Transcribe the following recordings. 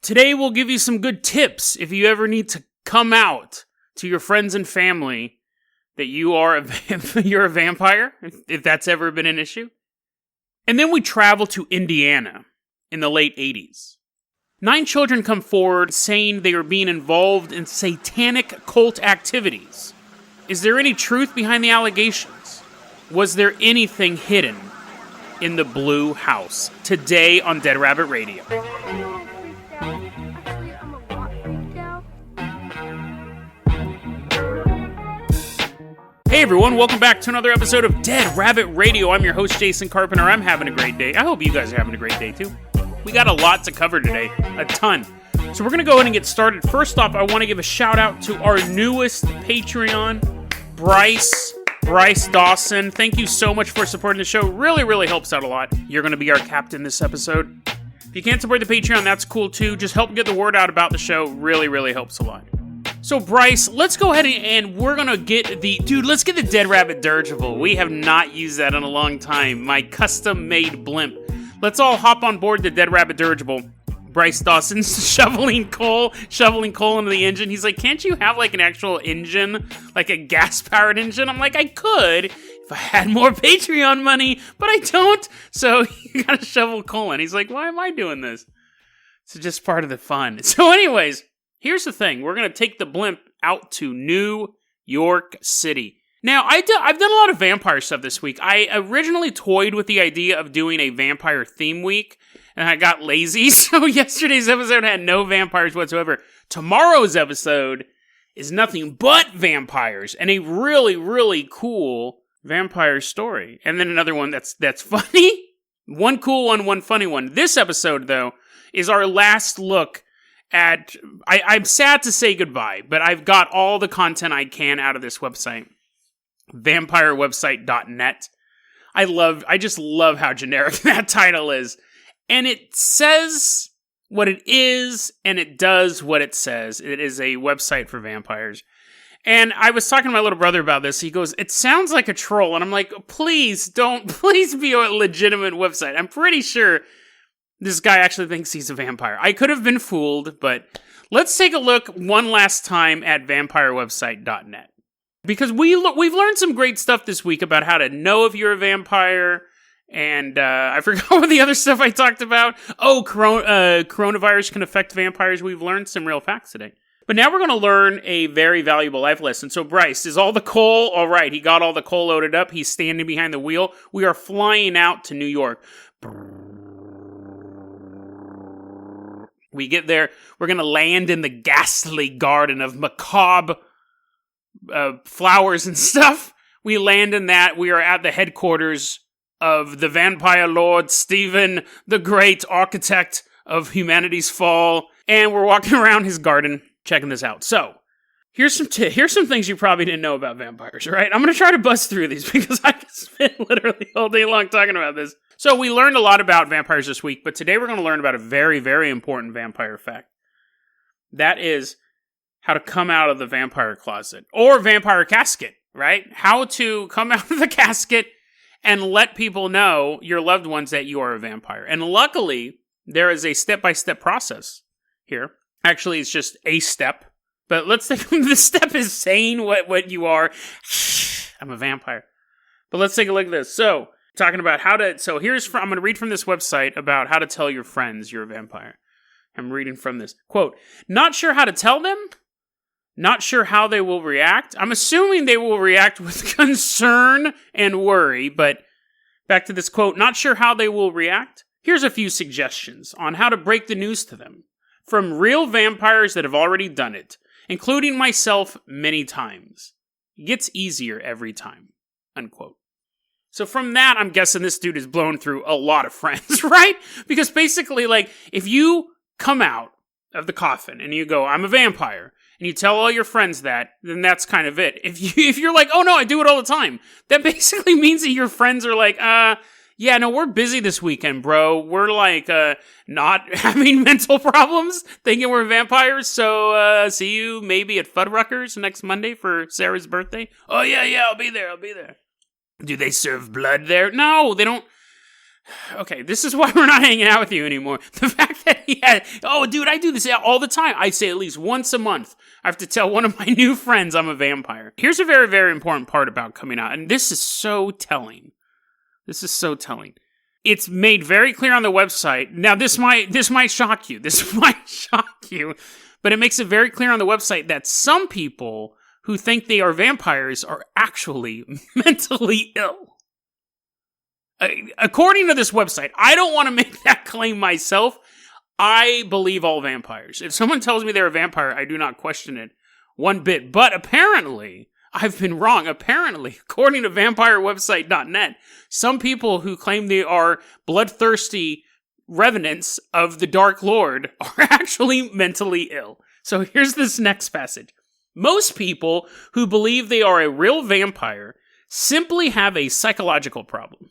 Today we'll give you some good tips if you ever need to come out to your friends and family that you're a vampire, if that's ever been an issue. And then we travel to Indiana in the late 80s. 9 children come forward saying they are being involved in satanic cult activities. Is there any truth behind the allegations? Was there anything hidden in the Blue House? Today on Dead Rabbit Radio. Hey everyone, welcome back to another episode of Dead Rabbit Radio. I'm your host, Jason Carpenter. I'm having a great day. I hope you guys are having a great day too. We got a lot to cover today, a ton. So we're going to go ahead and get started. First off, I want to give a shout out to our newest Patreon, Bryce Dawson. Thank you so much for supporting the show. Really helps out a lot. You're going to be our captain this episode. If you can't support the Patreon, that's cool too. Just help get the word out about the show. Really helps a lot. So Bryce, let's go ahead and we're going to get let's get the Dead Rabbit dirigible. We have not used that in a long time. My custom-made blimp. Let's all hop on board the Dead Rabbit dirigible. Bryce Dawson's shoveling coal into the engine. He's like, can't you have like an actual engine, like a gas-powered engine? I'm like, I could if I had more Patreon money, but I don't. So you gotta shovel coal in. He's like, why am I doing this? It's just part of the fun. So anyways, here's the thing. We're going to take the blimp out to New York City. Now, I've done a lot of vampire stuff this week. I originally toyed with the idea of doing a vampire theme week, and I got lazy, so yesterday's episode had no vampires whatsoever. Tomorrow's episode is nothing but vampires, and a really cool vampire story. And then another one that's funny. One cool one, one funny one. This episode, though, is our last look at... I'm sad to say goodbye, but I've got all the content I can out of this website. Vampirewebsite.net. I just love how generic that title is. And it says what it is, and it does what it says. It is a website for vampires. And I was talking to my little brother about this. He goes, it sounds like a troll. And I'm like, please be a legitimate website. I'm pretty sure this guy actually thinks he's a vampire. I could have been fooled, but let's take a look one last time at vampirewebsite.net. Because we've learned some great stuff this week about how to know if you're a vampire, and I forgot what the other stuff I talked about. Oh, coronavirus can affect vampires. We've learned some real facts today. But now we're going to learn a very valuable life lesson. So Bryce, is all the coal? All right, he got all the coal loaded up. He's standing behind the wheel. We are flying out to New York. We get there. We're going to land in the ghastly garden of macabre flowers and stuff. We land in that. We are at the headquarters of the vampire lord Stephen, the great architect of humanity's fall, and we're walking around his garden checking this out. So here's some things you probably didn't know about vampires, right? I'm gonna try to bust through these because I could spend literally all day long talking about this. So we learned a lot about vampires this week, but today we're going to learn about a very important vampire fact. That is how to come out of the vampire closet, or vampire casket, right? How to come out of the casket and let people know, your loved ones, that you are a vampire. And luckily, there is a step-by-step process here. Actually, it's just a step. But let's think, the step is saying what you are. I'm a vampire. But let's take a look at this. So, talking about I'm going to read from this website about how to tell your friends you're a vampire. I'm reading from this. Quote, not sure how to tell them? Not sure how they will react. I'm assuming they will react with concern and worry, but back to this quote, not sure how they will react? Here's a few suggestions on how to break the news to them. From real vampires that have already done it, including myself many times. It gets easier every time. Unquote. So from that, I'm guessing this dude has blown through a lot of friends, right? Because basically, like, if you come out of the coffin and you go, I'm a vampire, and you tell all your friends that, then that's kind of it. If you're like, oh no, I do it all the time, that basically means that your friends are like, yeah, no, we're busy this weekend, bro. We're like, not having mental problems, thinking we're vampires, so, see you maybe at Fuddruckers next Monday for Sarah's birthday. Oh yeah, I'll be there. Do they serve blood there? No, they don't. Okay, this is why we're not hanging out with you anymore. The fact that he had, oh, dude, I do this all the time. I say at least once a month, I have to tell one of my new friends I'm a vampire. Here's a very, very important part about coming out, and this is so telling. This is so telling. It's made very clear on the website. Now, this might shock you. This might shock you. But it makes it very clear on the website that some people who think they are vampires are actually mentally ill. According to this website, I don't want to make that claim myself. I believe all vampires. If someone tells me they're a vampire, I do not question it one bit. But apparently, I've been wrong. Apparently, according to vampirewebsite.net, some people who claim they are bloodthirsty revenants of the Dark Lord are actually mentally ill. So here's this next passage. Most people who believe they are a real vampire simply have a psychological problem.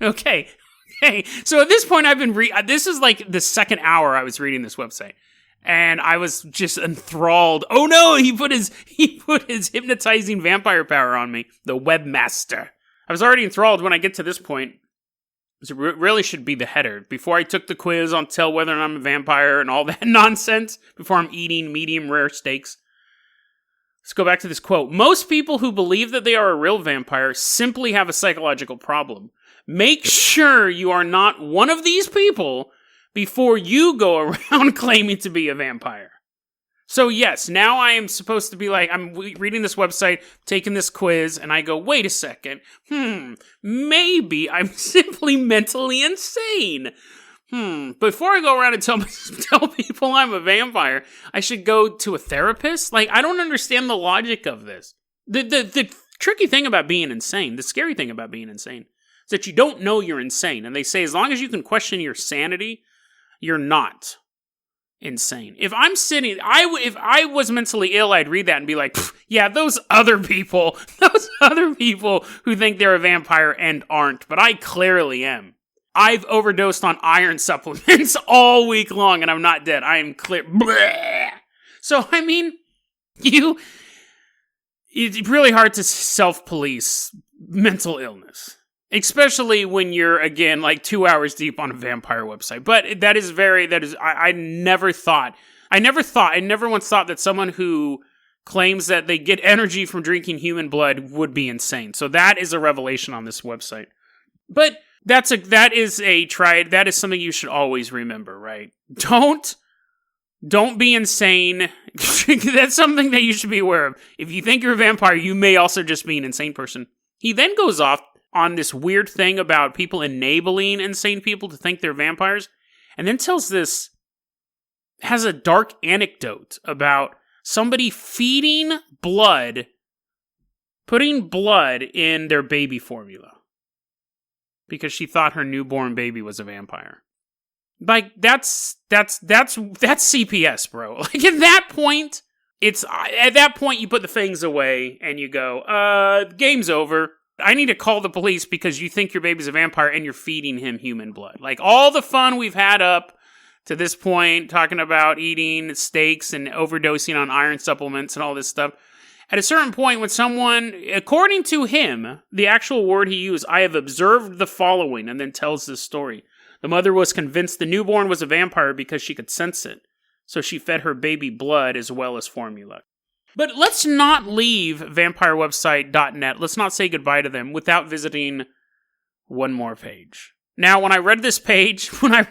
Okay. So at this point, I've been this is like the second hour I was reading this website, and I was just enthralled. Oh no, he put his hypnotizing vampire power on me, the webmaster. I was already enthralled when I get to this point. It really should be the header. Before I took the quiz on tell whether or not I'm a vampire and all that nonsense, before I'm eating medium rare steaks. Let's go back to this quote. Most people who believe that they are a real vampire simply have a psychological problem. Make sure you are not one of these people before you go around claiming to be a vampire. So yes, now I am supposed to be like, I'm reading this website, taking this quiz, and I go, wait a second. Maybe I'm simply mentally insane. Before I go around and tell people I'm a vampire, I should go to a therapist? Like, I don't understand the logic of this. The tricky thing about being insane, the scary thing about being insane, is that you don't know you're insane. And they say as long as you can question your sanity, you're not insane. If I'm sitting, if I was mentally ill, I'd read that and be like, yeah, those other people who think they're a vampire and aren't, but I clearly am. I've overdosed on iron supplements all week long and I'm not dead. I am clear. Bleh. So, I mean, it's really hard to self-police mental illness. Especially when you're, again, like 2 hours deep on a vampire website. But I never once thought that someone who claims that they get energy from drinking human blood would be insane. So that is a revelation on this website. But that is something you should always remember, right? Don't be insane. That's something that you should be aware of. If you think you're a vampire, you may also just be an insane person. He then goes off on this weird thing about people enabling insane people to think they're vampires, and then has a dark anecdote about somebody putting blood in their baby formula because she thought her newborn baby was a vampire. Like, that's CPS, bro. Like, at that point you put the things away and you go, game's over. I need to call the police because you think your baby's a vampire and you're feeding him human blood. Like, all the fun we've had up to this point, talking about eating steaks and overdosing on iron supplements and all this stuff. At a certain point, when someone, according to him, the actual word he used, I have observed the following, and then tells this story. The mother was convinced the newborn was a vampire because she could sense it. So she fed her baby blood as well as formula. But let's not leave vampirewebsite.net. Let's not say goodbye to them without visiting one more page. Now, when I read this page, I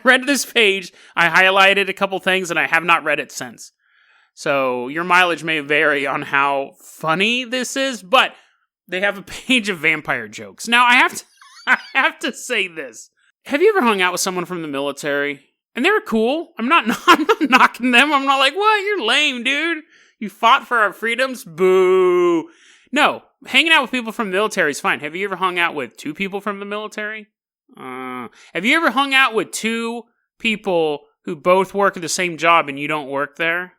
highlighted a couple things and I have not read it since. So your mileage may vary on how funny this is, but they have a page of vampire jokes. Now, I have to say this. Have you ever hung out with someone from the military? And they were cool. I'm not knocking them. I'm not like, what? You're lame, dude. You fought for our freedoms? Boo. No, hanging out with people from the military is fine. Have you ever hung out with two people from the military? Have you ever hung out with two people who both work at the same job and you don't work there?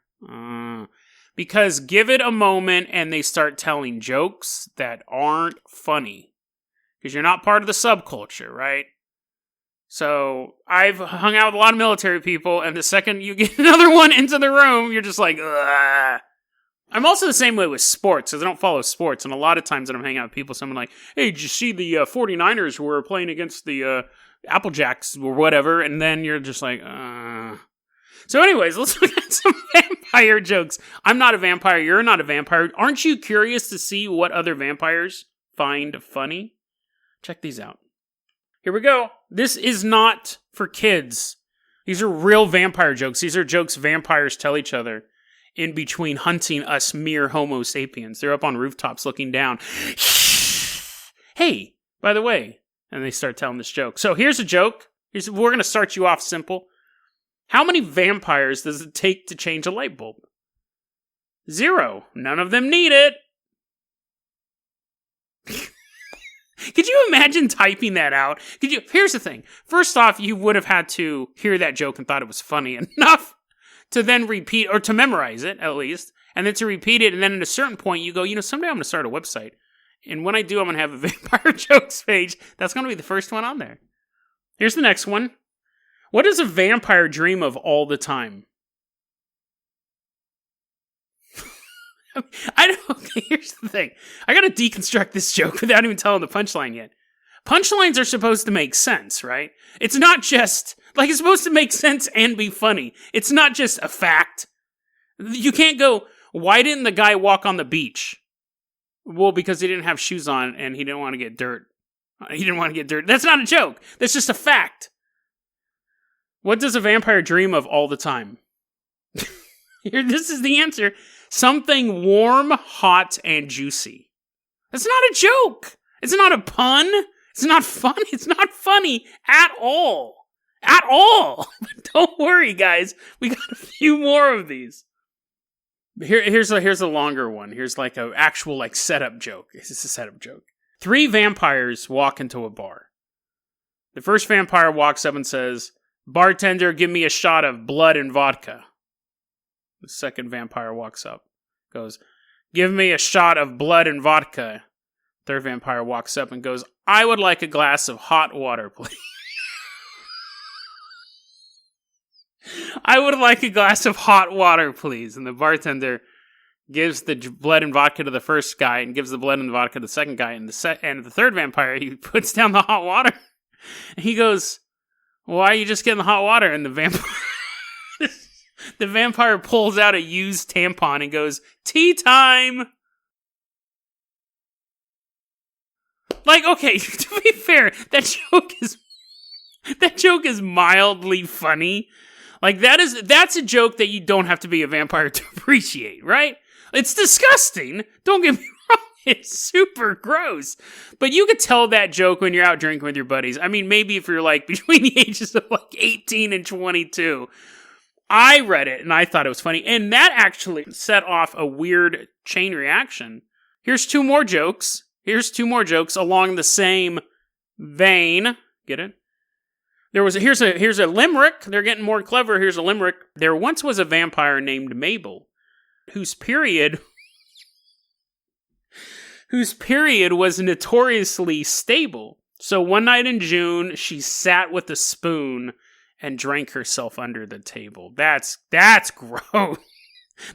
Because give it a moment and they start telling jokes that aren't funny. Because you're not part of the subculture, right? So, I've hung out with a lot of military people, and the second you get another one into the room, you're just like, ugh. I'm also the same way with sports, because I don't follow sports, and a lot of times when I'm hanging out with people, someone like, hey, did you see the 49ers were playing against the Applejacks or whatever, and then you're just like, So anyways, let's look at some vampire jokes. I'm not a vampire, you're not a vampire. Aren't you curious to see what other vampires find funny? Check these out. Here we go. This is not for kids. These are real vampire jokes. These are jokes vampires tell each other in between hunting us mere Homo sapiens. They're up on rooftops looking down. Hey, by the way, and they start telling this joke. So here's a joke. We're going to start you off simple. How many vampires does it take to change a light bulb? 0. None of them need it. Could you imagine typing that out? Here's the thing. First off, you would have had to hear that joke and thought it was funny enough to then repeat, or to memorize it, at least, and then to repeat it, and then at a certain point you go, someday I'm going to start a website, and when I do, I'm going to have a vampire jokes page. That's going to be the first one on there. Here's the next one. What does a vampire dream of all the time? Okay, here's the thing. I gotta deconstruct this joke without even telling the punchline yet. Punchlines are supposed to make sense, right? It's not just, it's supposed to make sense and be funny. It's not just a fact. You can't go, why didn't the guy walk on the beach? Well, because he didn't have shoes on and he didn't want to get dirt. That's not a joke. That's just a fact. What does a vampire dream of all the time? This is the answer. Something warm, hot, and juicy. That's not a joke. It's not a pun. It's not fun. It's not funny at all. At all. But don't worry, guys. We got a few more of these. Here's a longer one. Here's a actual setup joke. This is a setup joke. 3 vampires walk into a bar. The first vampire walks up and says, "Bartender, give me a shot of blood and vodka." The second vampire walks up, goes, "Give me a shot of blood and vodka." Third vampire walks up and goes, "I would like a glass of hot water, please." "I would like a glass of hot water, please." And the bartender gives the blood and vodka to the first guy and gives the blood and the vodka to the second guy. And the third vampire, he puts down the hot water. And he goes, "Why are you just getting the hot water?" And the vampire pulls out a used tampon and goes, "Tea time!" Okay, to be fair, that joke is mildly funny. That's a joke that you don't have to be a vampire to appreciate, right? It's disgusting. Don't get me wrong. It's super gross. But you could tell that joke when you're out drinking with your buddies. I mean, maybe if you're between the ages of 18 and 22. I read it and I thought it was funny. And that actually set off a weird chain reaction. Here's 2 more jokes. Here's 2 more jokes along the same vein. Get it? Here's a limerick. They're getting more clever. Here's a limerick. There once was a vampire named Mabel, whose period was notoriously stable. So one night in June, she sat with a spoon and drank herself under the table. That's gross.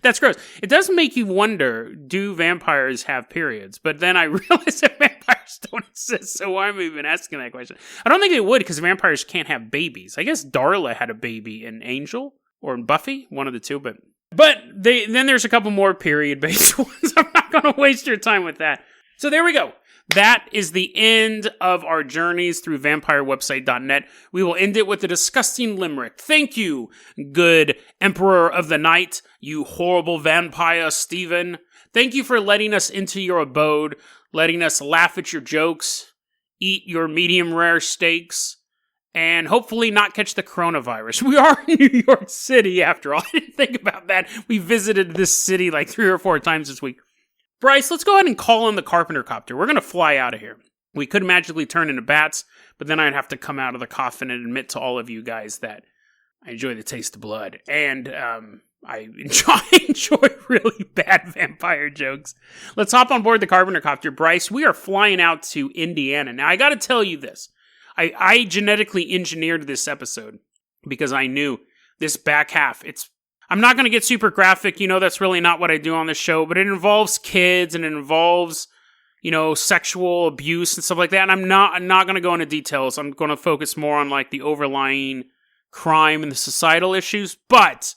That's gross. It does make you wonder, do vampires have periods? But then I realized that vampires don't exist, so why am I even asking that question? I don't think they would, because vampires can't have babies. I guess Darla had a baby in Angel, or in Buffy, one of the two, but then there's a couple more period-based ones. I'm not going to waste your time with that. So there we go. That is the end of our journeys through vampirewebsite.net. We will end it with a disgusting limerick. Thank you, good Emperor of the Night, you horrible vampire Stephen. Thank you for letting us into your abode, letting us laugh at your jokes, eat your medium rare steaks, and hopefully not catch the coronavirus. We are in New York City, after all. I didn't think about that. We visited this city 3 or 4 times this week. Bryce, let's go ahead and call in the Carpenter Copter. We're going to fly out of here. We could magically turn into bats, but then I'd have to come out of the coffin and admit to all of you guys that I enjoy the taste of blood. And I enjoy really bad vampire jokes. Let's hop on board the Carpenter Copter. Bryce, we are flying out to Indiana. Now, I got to tell you this. I genetically engineered this episode because I knew this back half, I'm not going to get super graphic. That's really not what I do on this show, but it involves kids and it involves, sexual abuse and stuff like that. And I'm not going to go into details. I'm going to focus more on like the overlying crime and the societal issues. But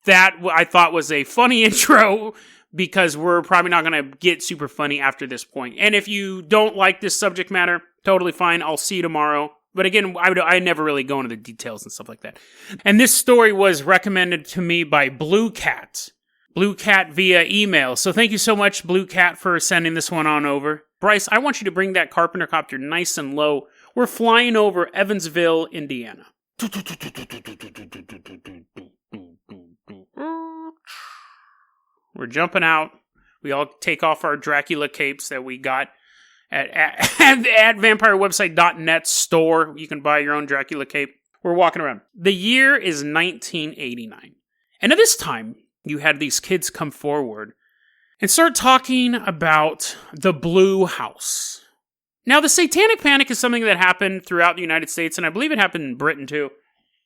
that I thought was a funny intro because we're probably not going to get super funny after this point. And if you don't like this subject matter, totally fine. I'll see you tomorrow. But again, I never really go into the details and stuff like that. And this story was recommended to me by Blue Cat. Blue Cat via email. So thank you so much, Blue Cat, for sending this one on over. Bryce, I want you to bring that Carpenter copter nice and low. We're flying over Evansville, Indiana. We're jumping out. We all take off our Dracula capes that we got at vampirewebsite.net store. You can buy your own Dracula cape. We're walking around. The year is 1989. And at this time, you had these kids come forward and start talking about the Blue House. Now, the Satanic Panic is something that happened throughout the United States, and I believe it happened in Britain too.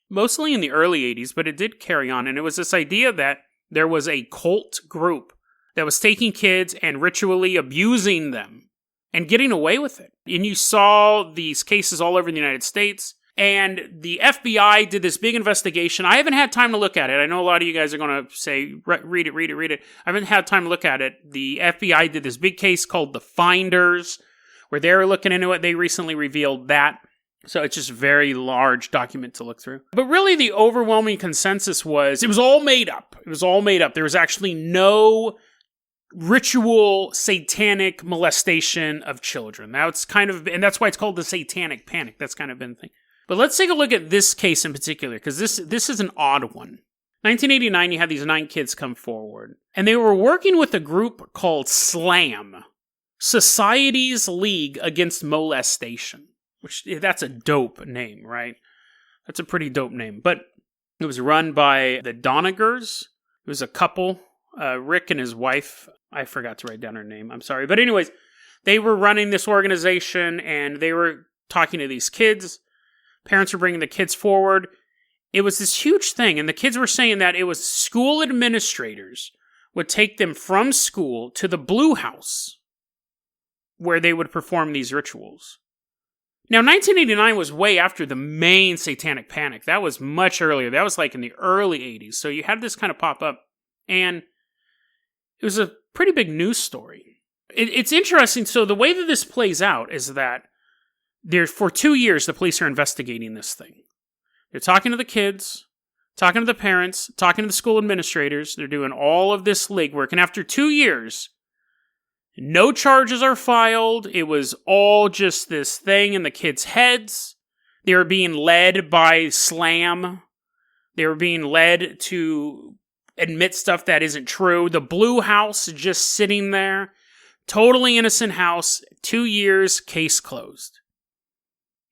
Mostly in the early 80s, but it did carry on. And it was this idea that there was a cult group that was taking kids and ritually abusing them and getting away with it. And you saw these cases all over the United States. And the FBI did this big investigation. I haven't had time to look at it. I know a lot of you guys are going to say, read it. I haven't had time to look at it. The FBI did this big case called The Finders, where they were looking into it. They recently revealed that. So it's just a very large document to look through. But really the overwhelming consensus was, it was all made up. There was actually no ritual satanic molestation of children. And that's why it's called the Satanic Panic. That's kind of been the thing. But let's take a look at this case in particular, because this is an odd one. 1989, you had these 9 kids come forward, and they were working with a group called SLAM, Society's League Against Molestation, which, that's a dope name, right? That's a pretty dope name. But it was run by the Donagers. It was a couple, Rick and his wife. I forgot to write down her name. I'm sorry. But anyways, they were running this organization, and they were talking to these kids. Parents were bringing the kids forward. It was this huge thing, and the kids were saying that it was school administrators would take them from school to the Blue House, where they would perform these rituals. Now, 1989 was way after the main Satanic Panic. That was much earlier. That was like in the early 80s. So you had this kind of pop up, and it was a pretty big news story. It's interesting. So the way that this plays out is that for 2 years, the police are investigating this thing. They're talking to the kids, talking to the parents, talking to the school administrators. They're doing all of this legwork. And after 2 years, no charges are filed. It was all just this thing in the kids' heads. They were being led by SLAM. They were being led to admit stuff that isn't true. The Blue House just sitting there. Totally innocent house. 2 years, case closed.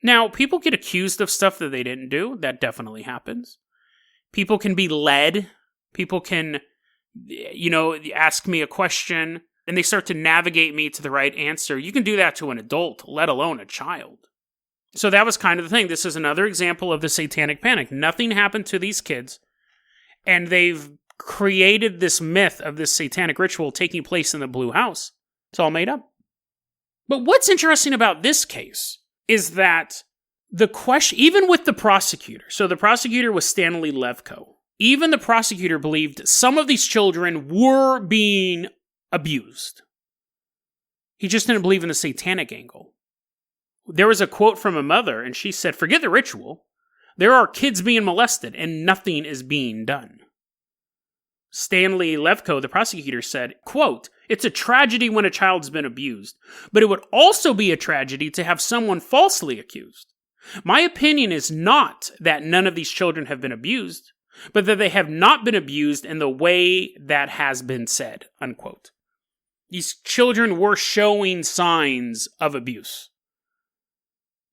Now, people get accused of stuff that they didn't do. That definitely happens. People can be led. People can, ask me a question, and they start to navigate me to the right answer. You can do that to an adult, let alone a child. So that was kind of the thing. This is another example of the Satanic Panic. Nothing happened to these kids, and they've created this myth of this satanic ritual taking place in the Blue House. It's all made up. But what's interesting about this case is that the question, even with the prosecutor, so the prosecutor was Stanley Levko, even the prosecutor believed some of these children were being abused. He just didn't believe in the satanic angle. There was a quote from a mother, and she said, "Forget the ritual. There are kids being molested, and nothing is being done." Stanley Levko, the prosecutor, said, quote, "It's a tragedy when a child's been abused, but it would also be a tragedy to have someone falsely accused. My opinion is not that none of these children have been abused, but that they have not been abused in the way that has been said," unquote. These children were showing signs of abuse,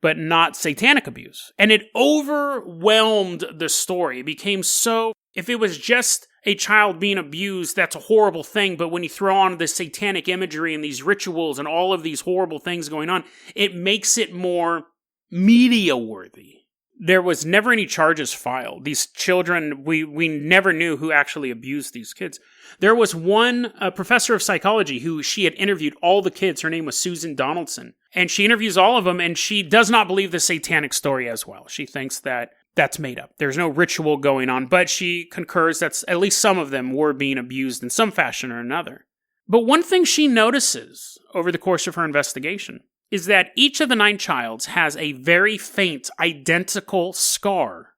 but not satanic abuse. And it overwhelmed the story. It became so, if it was just a child being abused, that's a horrible thing. But when you throw on the satanic imagery and these rituals and all of these horrible things going on, it makes it more media worthy. there was never any charges filed. These children, we never knew who actually abused these kids. There was one professor of psychology who she had interviewed all the kids. Her name was Susan Donaldson. And she interviews all of them, and she does not believe the satanic story as well. She thinks that that's made up. There's no ritual going on, but she concurs that at least some of them were being abused in some fashion or another. But one thing she notices over the course of her investigation is that each of the 9 childs has a very faint, identical scar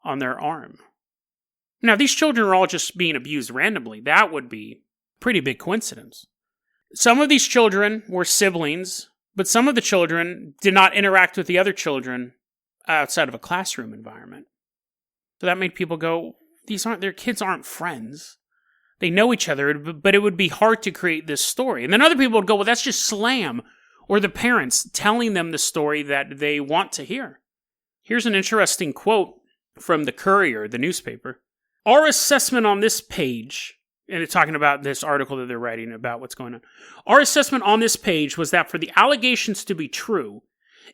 on their arm. Now, these children are all just being abused randomly. That would be a pretty big coincidence. Some of these children were siblings, but some of the children did not interact with the other children outside of a classroom environment. So that made people go, their kids aren't friends. They know each other, but it would be hard to create this story. And then other people would go, well, that's just slam. Or the parents telling them the story that they want to hear. Here's an interesting quote from the Courier, the newspaper. Our assessment on this page, and it's talking about this article that they're writing about what's going on. Our assessment on this page was that for the allegations to be true,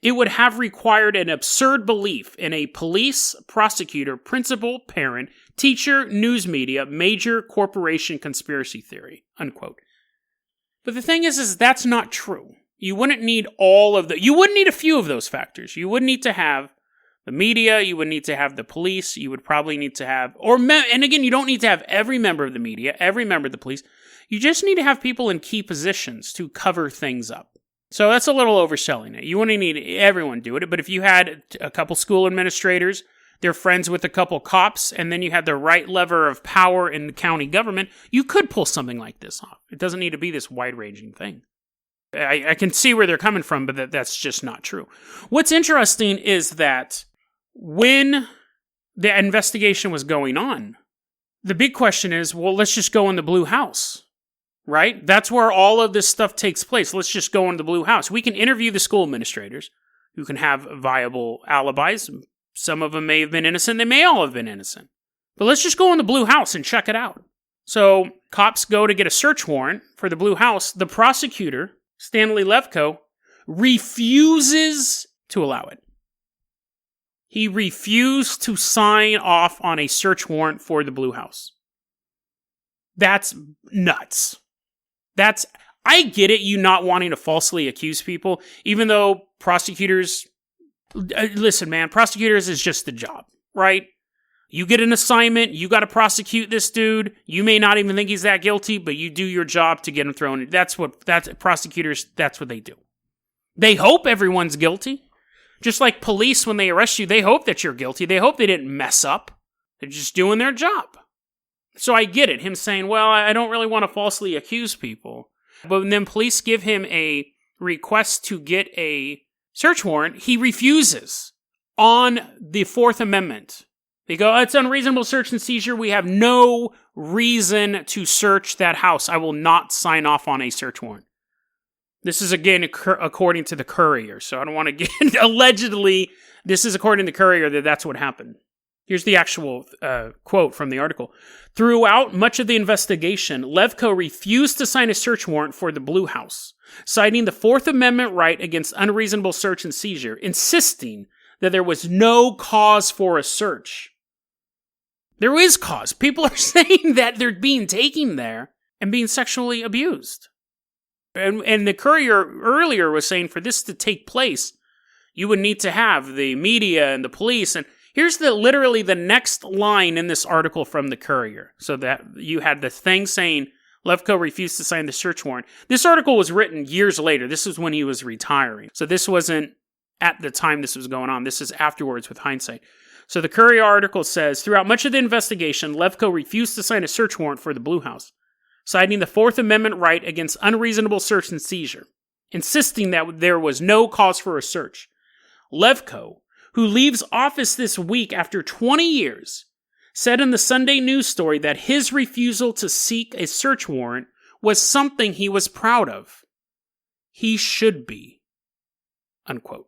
it would have required an absurd belief in a police, prosecutor, principal, parent, teacher, news media, major corporation conspiracy theory, unquote. But the thing is that's not true. You wouldn't need you wouldn't need a few of those factors. You would need to have the media, you would need to have the police, you would probably need to have, and again, you don't need to have every member of the media, every member of the police. You just need to have people in key positions to cover things up. So that's a little overselling it. You wouldn't need everyone doing it, but if you had a couple school administrators, they're friends with a couple cops, and then you had the right lever of power in the county government, you could pull something like this off. It doesn't need to be this wide-ranging thing. I can see where they're coming from, but that's just not true. What's interesting is that when the investigation was going on, the big question is, well, let's just go in the Blue House, right? That's where all of this stuff takes place. Let's just go in the Blue House. We can interview the school administrators who can have viable alibis. Some of them may have been innocent. They may all have been innocent. But let's just go in the Blue House and check it out. So cops go to get a search warrant for the Blue House. The prosecutor, Stanley Levko, refuses to allow it. He refused to sign off on a search warrant for the Blue House. That's nuts. I get it, you not wanting to falsely accuse people, even though prosecutors, listen, man, prosecutors is just the job, right? You get an assignment, you got to prosecute this dude. You may not even think he's that guilty, but you do your job to get him thrown. Prosecutors, that's what they do. They hope everyone's guilty. Just like police, when they arrest you, they hope that you're guilty. They hope they didn't mess up. They're just doing their job. So I get it. Him saying, well, I don't really want to falsely accuse people. But then police give him a request to get a search warrant. He refuses on the Fourth Amendment. They go, it's unreasonable search and seizure. We have no reason to search that house. I will not sign off on a search warrant. This is, again, according to the Courier. So I don't want to get... Allegedly, this is according to the Courier that's what happened. Here's the actual quote from the article. Throughout much of the investigation, Levko refused to sign a search warrant for the Blue House, citing the Fourth Amendment right against unreasonable search and seizure, insisting that there was no cause for a search. There is cause. People are saying that they're being taken there and being sexually abused. And the Courier earlier was saying for this to take place, you would need to have the media and the police. And here's literally the next line in this article from the Courier. So that you had the thing saying Levko refused to sign the search warrant. This article was written years later. This was when he was retiring. So this wasn't at the time this was going on. This is afterwards with hindsight. So the Courier article says, throughout much of the investigation, Levko refused to sign a search warrant for the Blue House, citing the Fourth Amendment right against unreasonable search and seizure, insisting that there was no cause for a search. Levko, who leaves office this week after 20 years, said in the Sunday news story that his refusal to seek a search warrant was something he was proud of. He should be. Unquote.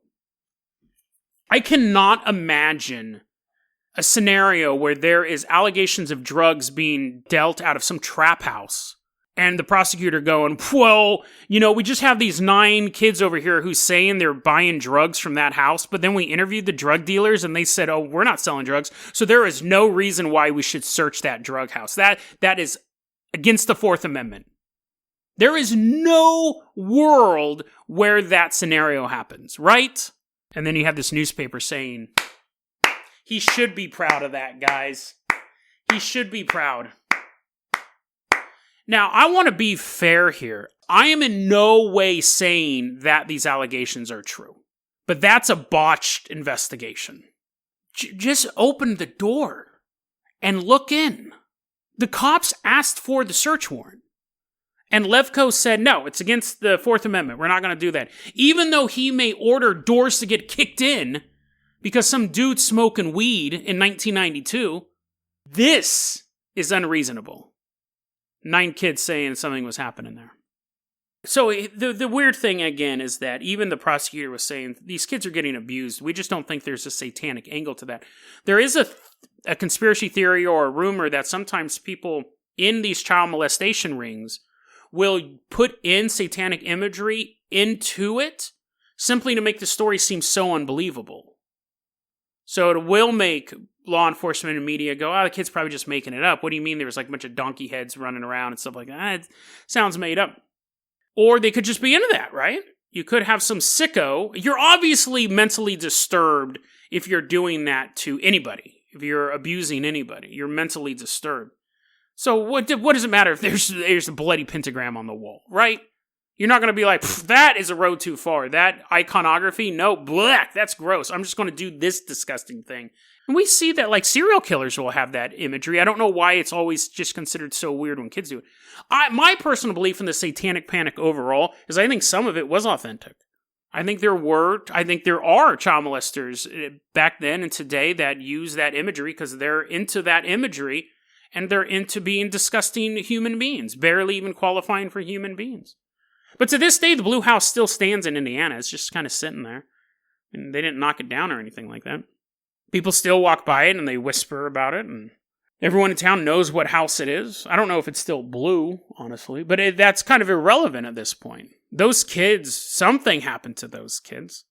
I cannot imagine a scenario where there is allegations of drugs being dealt out of some trap house And the prosecutor going, well, we just have these 9 kids over here who's saying they're buying drugs from that house, but then we interviewed the drug dealers and they said, oh, we're not selling drugs, so there is no reason why we should search that drug house. That is against the Fourth Amendment. There is no world where that scenario happens, right? And then you have this newspaper saying, he should be proud of that, guys. He should be proud. Now, I want to be fair here. I am in no way saying that these allegations are true. But that's a botched investigation. Just open the door and look in. The cops asked for the search warrant. And Levko said, no, it's against the Fourth Amendment. We're not going to do that. Even though he may order doors to get kicked in because some dude smoking weed in 1992, this is unreasonable. 9 kids saying something was happening there. So the weird thing, again, is that even the prosecutor was saying, these kids are getting abused. We just don't think there's a satanic angle to that. There is a conspiracy theory or a rumor that sometimes people in these child molestation rings will put in satanic imagery into it simply to make the story seem so unbelievable. So it will make law enforcement and media go, oh, the kid's probably just making it up. What do you mean there was like a bunch of donkey heads running around and stuff like that? It sounds made up. Or they could just be into that, right? You could have some sicko. You're obviously mentally disturbed if you're doing that to anybody. If you're abusing anybody, you're mentally disturbed. So what does it matter if there's a bloody pentagram on the wall, right? You're not going to be like, that is a road too far. That iconography, no, black, that's gross. I'm just going to do this disgusting thing. And we see that like serial killers will have that imagery. I don't know why it's always just considered so weird when kids do it. My personal belief in the satanic panic overall is I think some of it was authentic. I think there are child molesters back then and today that use that imagery because they're into that imagery and they're into being disgusting human beings, barely even qualifying for human beings. But to this day, the Blue House still stands in Indiana. It's just kind of sitting there. And they didn't knock it down or anything like that. People still walk by it and they whisper about it. And everyone in town knows what house it is. I don't know if it's still blue, honestly. But that's kind of irrelevant at this point. Those kids, something happened to those kids.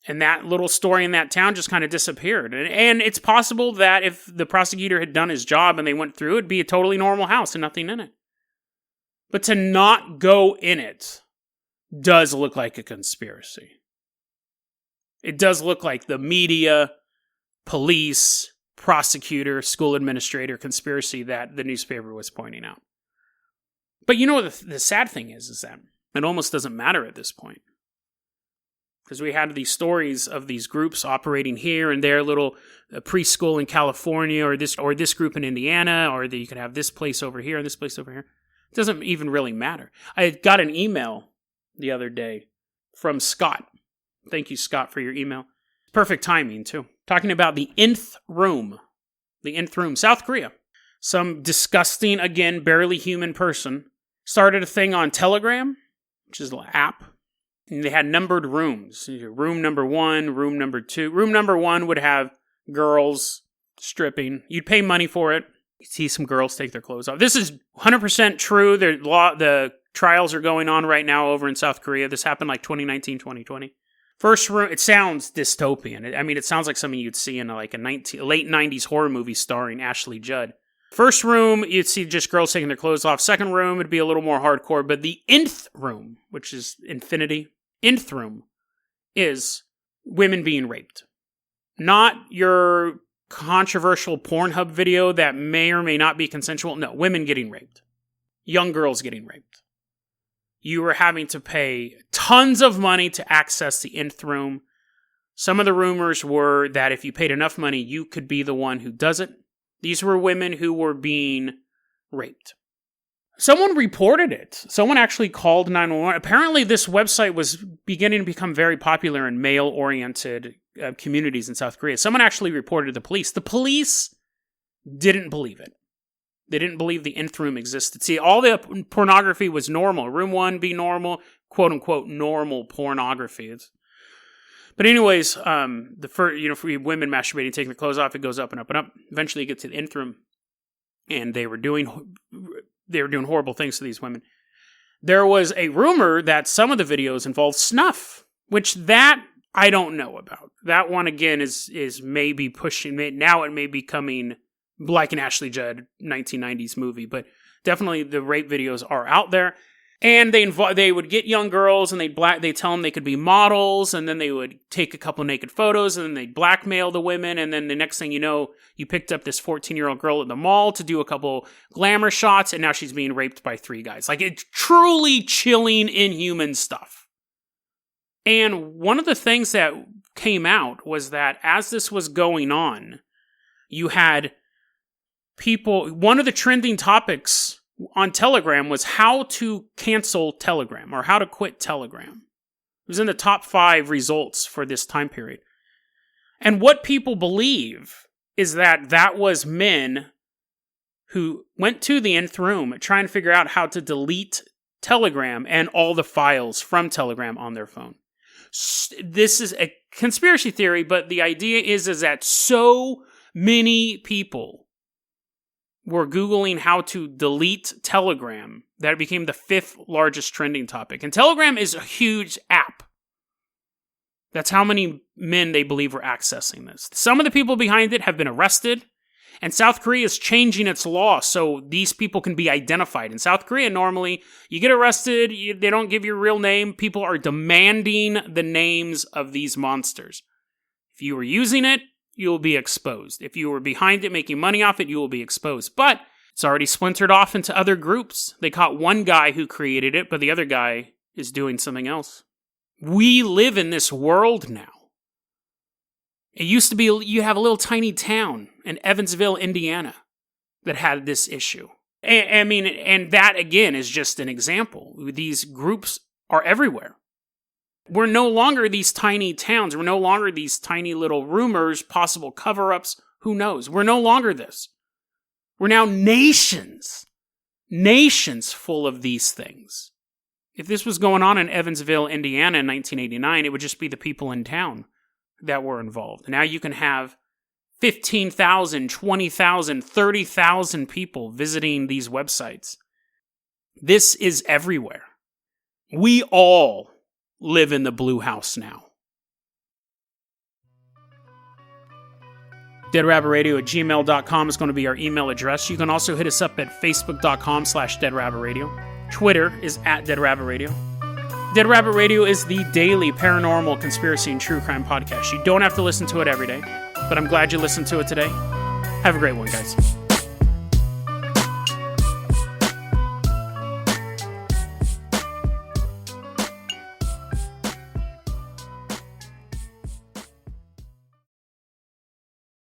And that little story in that town just kind of disappeared. And it's possible that if the prosecutor had done his job and they went through, it'd be a totally normal house and nothing in it. But to not go in it does look like a conspiracy. It does look like the media, police, prosecutor, school administrator conspiracy that the newspaper was pointing out. But you know what the sad thing is that it almost doesn't matter at this point. Because we had these stories of these groups operating here and there, little preschool in California, or this group in Indiana, or that you could have this place over here and this place over here. It doesn't even really matter. I got an email the other day from Scott. Thank you, Scott, for your email. Perfect timing, too. Talking about the Nth Room. The Nth Room, South Korea. Some disgusting, again, barely human person started a thing on Telegram, which is an app. And they had numbered rooms. Room number 1, room number 2. Room number 1 would have girls stripping. You'd pay money for it. You'd see some girls take their clothes off. This is 100% true. The trials are going on right now over in South Korea. This happened like 2019, 2020. First room, it sounds dystopian. It sounds like something you'd see in like a late 90s horror movie starring Ashley Judd. First room, you'd see just girls taking their clothes off. Second room, it'd be a little more hardcore. But the Nth Room, which is infinity, Nth Room, is women being raped. Not your controversial Pornhub video that may or may not be consensual. No, women getting raped. Young girls getting raped. You were having to pay tons of money to access the Nth Room. Some of the rumors were that if you paid enough money, you could be the one who does it. These were women who were being raped. Someone reported it. Someone actually called 911. Apparently, this website was beginning to become very popular in male-oriented communities in South Korea. Someone actually reported to the police. The police didn't believe it. They didn't believe the Nth Room existed. See, all the pornography was normal. Room 1 be normal, quote-unquote normal pornography. But anyways, for women masturbating, taking their clothes off, it goes up and up and up. Eventually, you get to the Nth Room, and they were doing they were doing horrible things to these women. There was a rumor that some of the videos involved snuff, which that I don't know about. That one, again, is maybe pushing, now it may be coming like an Ashley Judd 1990s movie, but definitely the rape videos are out there. And they would get young girls and they'd tell them they could be models, and then they would take a couple naked photos, and then they'd blackmail the women, and then the next thing you know, you picked up this 14-year-old girl at the mall to do a couple glamour shots, and now she's being raped by 3 guys. Like, it's truly chilling, inhuman stuff. And one of the things that came out was that as this was going on, you had people, one of the trending topics on Telegram was how to cancel Telegram or how to quit Telegram. It was in the top 5 results for this time period. And what people believe is that was men who went to the Nth Room trying to figure out how to delete Telegram and all the files from Telegram on their phone. This is a conspiracy theory, but the idea is that so many people were Googling how to delete Telegram that it became the 5th largest trending topic. And Telegram is a huge app. That's how many men they believe were accessing this. Some of the people behind it have been arrested, and South Korea is changing its law so these people can be identified. In South Korea, normally, you get arrested, they don't give your real name, people are demanding the names of these monsters. If you were using it, you will be exposed. If you were behind it making money off it, you will be exposed. But it's already splintered off into other groups. They caught one guy who created it, but the other guy is doing something else. We live in this world now. It used to be, you have a little tiny town in Evansville, Indiana, that had this issue. And that, again, is just an example. These groups are everywhere. We're no longer these tiny towns. We're no longer these tiny little rumors, possible cover-ups. Who knows? We're no longer this. We're now nations. Nations full of these things. If this was going on in Evansville, Indiana in 1989, it would just be the people in town that were involved. Now you can have 15,000, 20,000, 30,000 people visiting these websites. This is everywhere. We all live in the blue house now. deadrabbitradio@gmail.com is going to be our email address. You can also hit us up at facebook.com/deadrabbitradio. Twitter is @deadrabbitradio. Dead Rabbit Radio is the daily paranormal, conspiracy, and true crime podcast. You don't have to listen to it every day, but I'm glad you listened to it today. Have a great one, guys.